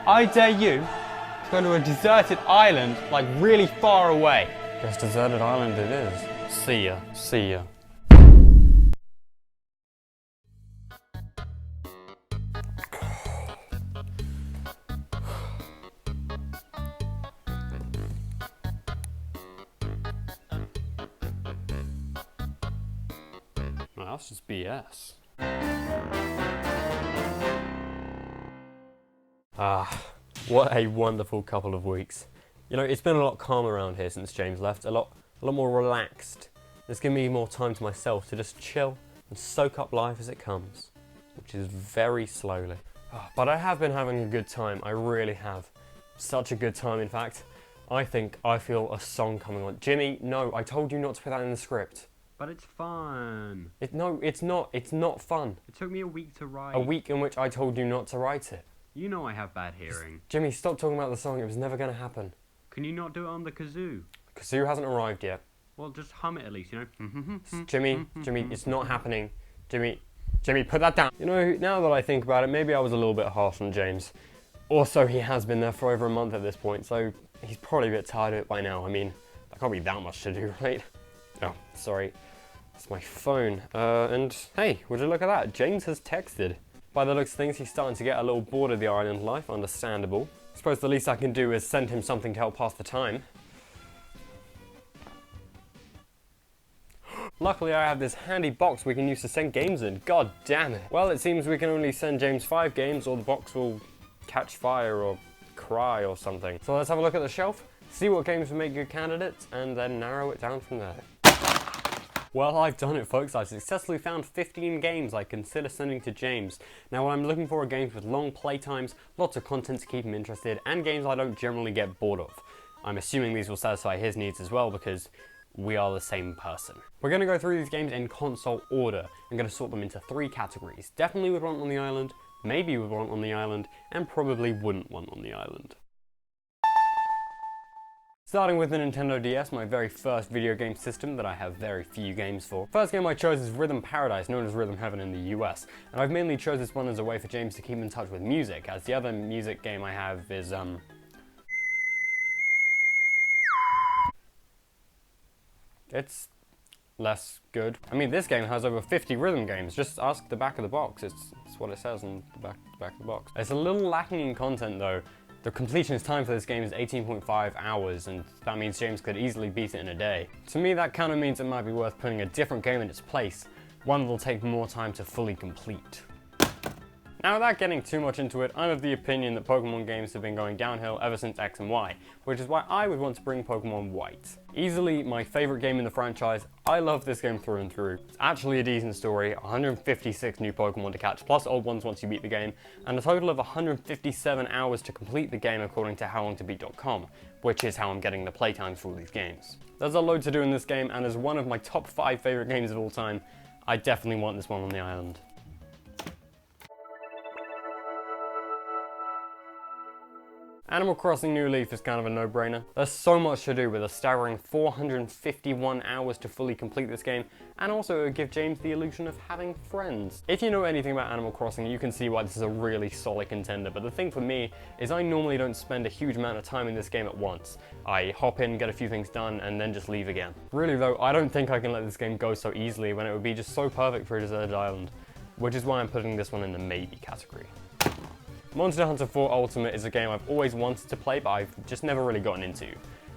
I dare you to go to a deserted island, like really far away. Guess deserted island it is. See ya, see ya. Well, that's just BS. What a wonderful couple of weeks. You know, it's been a lot calmer around here since James left, a lot more relaxed. It's given me more time to myself to just chill and soak up life as it comes, which is very slowly. But I have been having a good time, I really have. Such a good time, in fact. I think I feel a song coming on. Jimmy, no, I told you not to put that in the script. But it's fun. No, it's not. It's not fun. It took me a week to write. A week in which I told you not to write it. You know I have bad hearing. Jimmy, stop talking about the song. It was never going to happen. Can you not do it on the kazoo? Kazoo hasn't arrived yet. Well, just hum it at least, you know? Jimmy, it's not happening. Jimmy, put that down. You know, now that I think about it, maybe I was a little bit harsh on James. Also, he has been there for over a month at this point, so he's probably a bit tired of it by now. I mean, there can't be that much to do, right? Oh, sorry. It's my phone. And hey, would you look at that? James has texted. By the looks of things, he's starting to get a little bored of the island life, understandable. I suppose the least I can do is send him something to help pass the time. Luckily, I have this handy box we can use to send games in. God damn it. Well, it seems we can only send James 5 games or the box will catch fire or cry or something. So let's have a look at the shelf, see what games would make good candidates, and then narrow it down from there. Well, I've done it, folks. I've successfully found 15 games I consider sending to James. Now, what I'm looking for are games with long play times, lots of content to keep him interested, and games I don't generally get bored of. I'm assuming these will satisfy his needs as well, because we are the same person. We're going to go through these games in console order. I'm going to sort them into 3 categories. Definitely would want on the island, maybe would want on the island, and probably wouldn't want on the island. Starting with the Nintendo DS, my very first video game system that I have very few games for. First game I chose is Rhythm Paradise, known as Rhythm Heaven in the US, and I've mainly chose this one as a way for James to keep in touch with music, as the other music game I have is, it's less good. I mean, this game has over 50 rhythm games. Just ask the back of the box. It's what it says on the back of the box. It's a little lacking in content though. The completion time for this game is 18.5 hours, and that means James could easily beat it in a day. To me, that kind of means it might be worth putting a different game in its place, one that will take more time to fully complete. Now, without getting too much into it, I'm of the opinion that Pokemon games have been going downhill ever since X and Y, which is why I would want to bring Pokemon White. Easily my favorite game in the franchise. I love this game through and through. It's actually a decent story, 156 new Pokemon to catch, plus old ones once you beat the game, and a total of 157 hours to complete the game according to HowLongToBeat.com, which is how I'm getting the playtimes for all these games. There's a load to do in this game, and as one of my top 5 favorite games of all time, I definitely want this one on the island. Animal Crossing New Leaf is kind of a no-brainer. There's so much to do with a staggering 451 hours to fully complete this game, and also it would give James the illusion of having friends. If you know anything about Animal Crossing, you can see why this is a really solid contender, but the thing for me is I normally don't spend a huge amount of time in this game at once. I hop in, get a few things done, and then just leave again. Really though, I don't think I can let this game go so easily when it would be just so perfect for a deserted island, which is why I'm putting this one in the maybe category. Monster Hunter 4 Ultimate is a game I've always wanted to play, but I've just never really gotten into.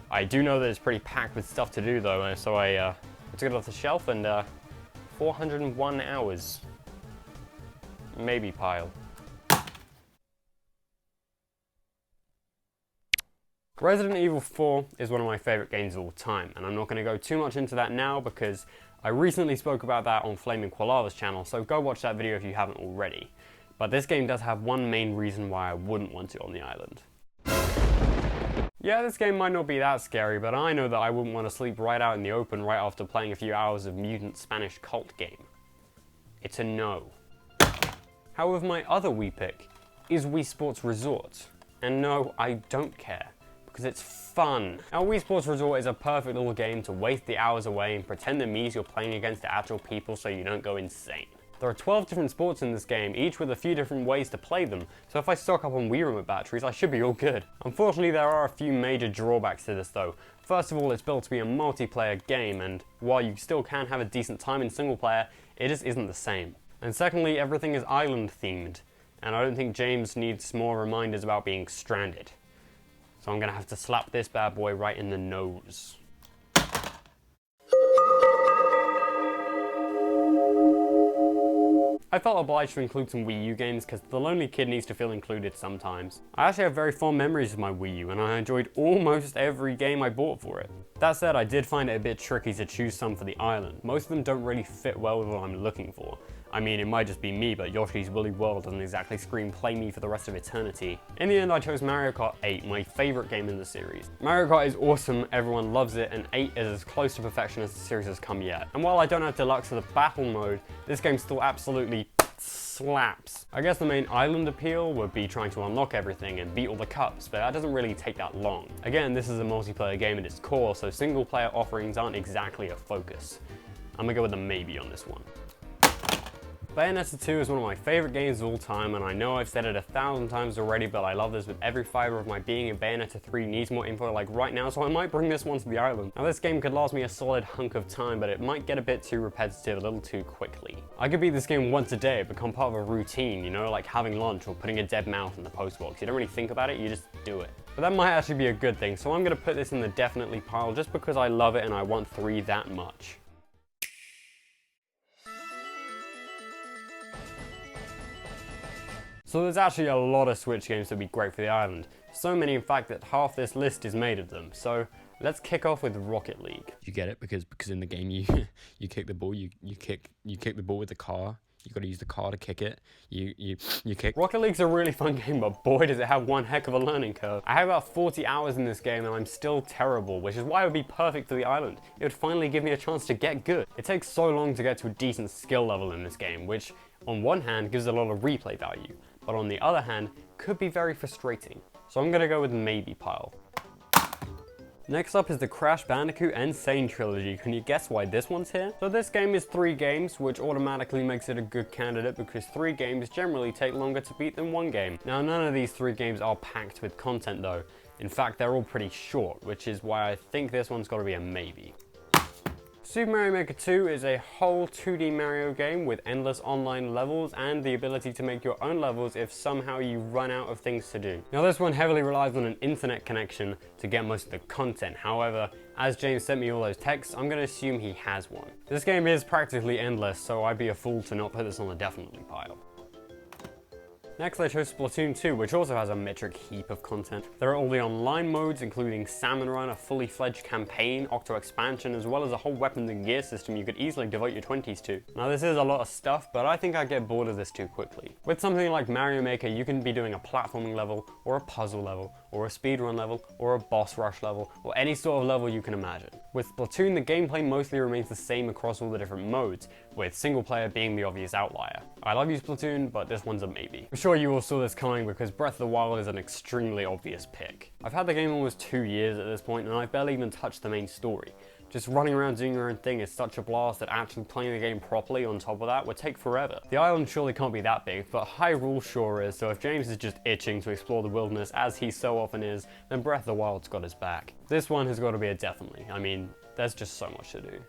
I do know that it's pretty packed with stuff to do though, so I took it off the shelf and 401 hours. Maybe pile. Resident Evil 4 is one of my favourite games of all time, and I'm not going to go too much into that now because I recently spoke about that on Flaming Koalava's channel, so go watch that video if you haven't already. But this game does have one main reason why I wouldn't want it on the island. Yeah, this game might not be that scary, but I know that I wouldn't want to sleep right out in the open right after playing a few hours of Mutant Spanish Cult game. It's a no. However, my other Wii pick is Wii Sports Resort. And no, I don't care, because it's fun. Now, Wii Sports Resort is a perfect little game to waste the hours away and pretend that means you're playing against the actual people so you don't go insane. There are 12 different sports in this game, each with a few different ways to play them, so if I stock up on Wii Remote batteries, I should be all good. Unfortunately, there are a few major drawbacks to this though. First of all, it's built to be a multiplayer game, and while you still can have a decent time in single player, it just isn't the same. And secondly, everything is island themed, and I don't think James needs more reminders about being stranded. So I'm gonna have to slap this bad boy right in the nose. I felt obliged to include some Wii U games because the lonely kid needs to feel included sometimes. I actually have very fond memories of my Wii U and I enjoyed almost every game I bought for it. That said, I did find it a bit tricky to choose some for the island. Most of them don't really fit well with what I'm looking for. I mean, it might just be me, but Yoshi's Woolly World doesn't exactly scream play me for the rest of eternity. In the end, I chose Mario Kart 8, my favorite game in the series. Mario Kart is awesome, everyone loves it, and 8 is as close to perfection as the series has come yet. And while I don't have Deluxe for the battle mode, this game still absolutely slaps. I guess the main island appeal would be trying to unlock everything and beat all the cups, but that doesn't really take that long. Again, this is a multiplayer game at its core, so single player offerings aren't exactly a focus. I'm gonna go with a maybe on this one. Bayonetta 2 is one of my favorite games of all time, and I know I've said it 1,000 times already, but I love this with every fiber of my being, and Bayonetta 3 needs more info like right now, so I might bring this one to the island. Now this game could last me a solid hunk of time, but it might get a bit too repetitive a little too quickly. I could beat this game once a day, become part of a routine, you know, like having lunch or putting a dead mouse in the post box. You don't really think about it, you just do it. But that might actually be a good thing, so I'm gonna put this in the definitely pile just because I love it and I want 3 that much. So there's actually a lot of Switch games that would be great for the island. So many in fact that half this list is made of them. So let's kick off with Rocket League. You get it? Because in the game you kick the ball, you kick the ball with the car. You gotta use the car to kick it. You kick. Rocket League's a really fun game, but boy does it have one heck of a learning curve. I have about 40 hours in this game and I'm still terrible, which is why it would be perfect for the island. It would finally give me a chance to get good. It takes so long to get to a decent skill level in this game, which on one hand gives a lot of replay value, but on the other hand, could be very frustrating. So I'm gonna go with maybe pile. Next up is the Crash Bandicoot N. Sane Trilogy. Can you guess why this one's here? So this game is 3 games, which automatically makes it a good candidate because 3 games generally take longer to beat than 1 game. Now none of these 3 games are packed with content though. In fact, they're all pretty short, which is why I think this one's gotta be a maybe. Super Mario Maker 2 is a whole 2D Mario game with endless online levels and the ability to make your own levels if somehow you run out of things to do. Now this one heavily relies on an internet connection to get most of the content. However, as James sent me all those texts, I'm going to assume he has one. This game is practically endless, so I'd be a fool to not put this on the definitely pile. Next I chose Splatoon 2, which also has a metric heap of content. There are all the online modes, including Salmon Run, a fully fledged campaign, Octo expansion, as well as a whole weapons and gear system you could easily devote your 20s to. Now this is a lot of stuff, but I think I'd get bored of this too quickly. With something like Mario Maker, you can be doing a platforming level, or a puzzle level, or a speedrun level, or a boss rush level, or any sort of level you can imagine. With Splatoon, the gameplay mostly remains the same across all the different modes, with single player being the obvious outlier. I love you Splatoon, but this one's a maybe. I'm sure you all saw this coming because Breath of the Wild is an extremely obvious pick. I've had the game almost 2 years at this point and I've barely even touched the main story. Just running around doing your own thing is such a blast that actually playing the game properly on top of that would take forever. The island surely can't be that big, but Hyrule sure is, so if James is just itching to explore the wilderness as he so often is, then Breath of the Wild's got his back. This one has got to be a definitely. I mean, there's just so much to do.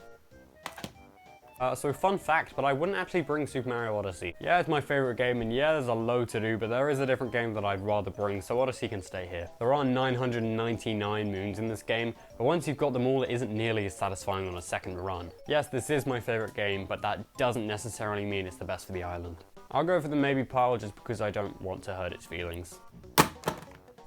So fun fact, but I wouldn't actually bring Super Mario Odyssey. Yeah, it's my favorite game, and yeah, there's a load to do, but there is a different game that I'd rather bring, so Odyssey can stay here. There are 999 moons in this game, but once you've got them all, it isn't nearly as satisfying on a second run. Yes, this is my favorite game, but that doesn't necessarily mean it's the best for the island. I'll go for the maybe pile just because I don't want to hurt its feelings.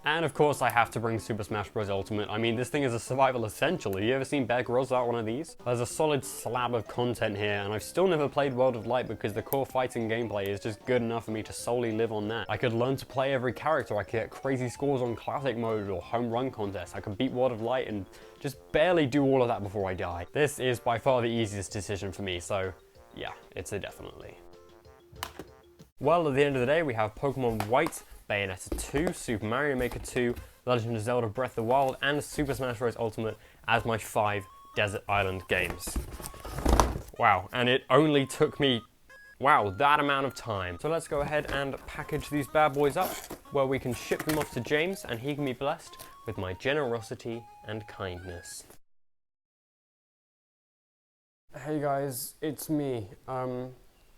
And of course I have to bring Super Smash Bros. Ultimate. I mean, this thing is a survival essential. Have you ever seen Bear Grylls without one of these? There's a solid slab of content here, and I've still never played World of Light because the core fighting gameplay is just good enough for me to solely live on that. I could learn to play every character, I could get crazy scores on classic mode or home run contests, I could beat World of Light and just barely do all of that before I die. This is by far the easiest decision for me, so yeah, it's a definitely. Well, at the end of the day, we have Pokemon White, Bayonetta 2, Super Mario Maker 2, Legend of Zelda Breath of the Wild, and Super Smash Bros. Ultimate as my 5 Desert Island games. Wow, and it only took me Wow, that amount of time. So let's go ahead and package these bad boys up, where we can ship them off to James and he can be blessed with my generosity and kindness. Hey guys, it's me. I'm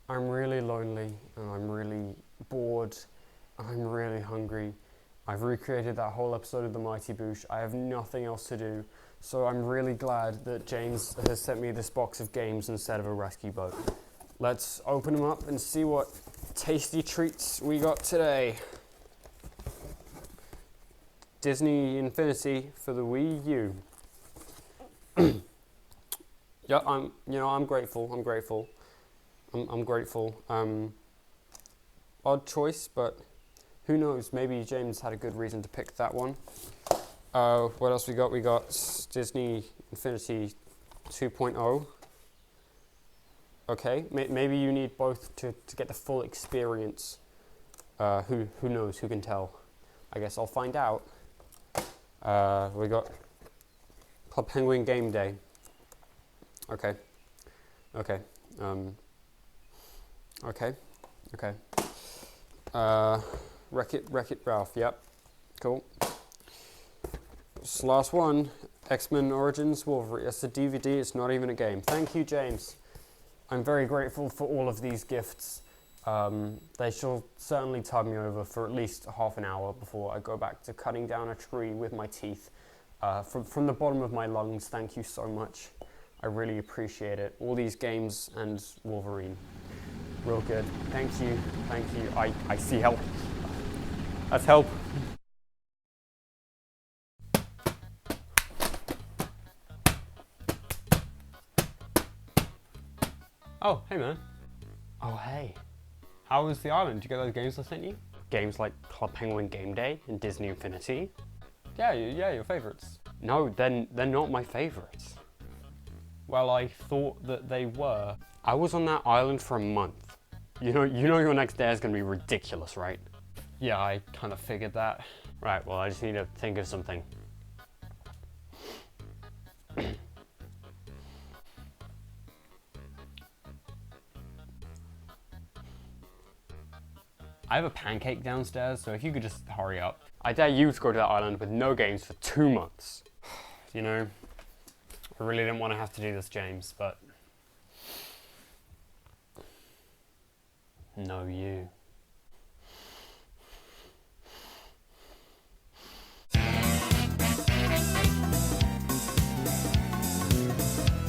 really lonely and I'm really bored. I'm really hungry. I've recreated that whole episode of The Mighty Boosh. I have nothing else to do, so I'm really glad that James has sent me this box of games instead of a rescue boat. Let's open them up and see what tasty treats we got today. Disney Infinity for the Wii U. Yeah, I'm grateful. I'm grateful. Odd choice, but who knows? Maybe James had a good reason to pick that one. What else we got? We got Disney Infinity 2.0. Okay, maybe you need both to get the full experience. Who knows? Who can tell? I guess I'll find out. We got Club Penguin Game Day. Okay. Okay. Okay. Wreck-It Ralph. Yep. Cool. This last one, X-Men Origins Wolverine. It's a DVD. It's not even a game. Thank you, James. I'm very grateful for all of these gifts. They shall certainly tide me over for at least half an hour before I go back to cutting down a tree with my teeth. From the bottom of my lungs, thank you so much. I really appreciate it. All these games and Wolverine. Real good. Thank you. Thank you. I see help. That's help. Oh, hey man. Oh, hey. How was the island? Did you get those games I sent you? Games like Club Penguin Game Day and Disney Infinity? Yeah, your favourites. No, they're not my favorites. Well, I thought that they were. I was on that island for a month. You know your next day is gonna be ridiculous, right? Yeah, I kind of figured that. Right, well, I just need to think of something. I have a pancake downstairs, so if you could just hurry up. I dare you to go to that island with no games for 2 months. You know, I really didn't want to have to do this, James, but... No, you.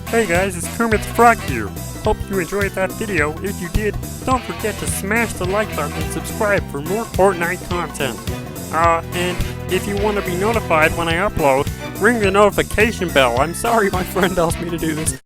Hey guys, it's Kermit the Frog here. Hope you enjoyed that video. If you did, don't forget to smash the like button and subscribe for more Fortnite content. And if you want to be notified when I upload, ring the notification bell. I'm sorry my friend asked me to do this.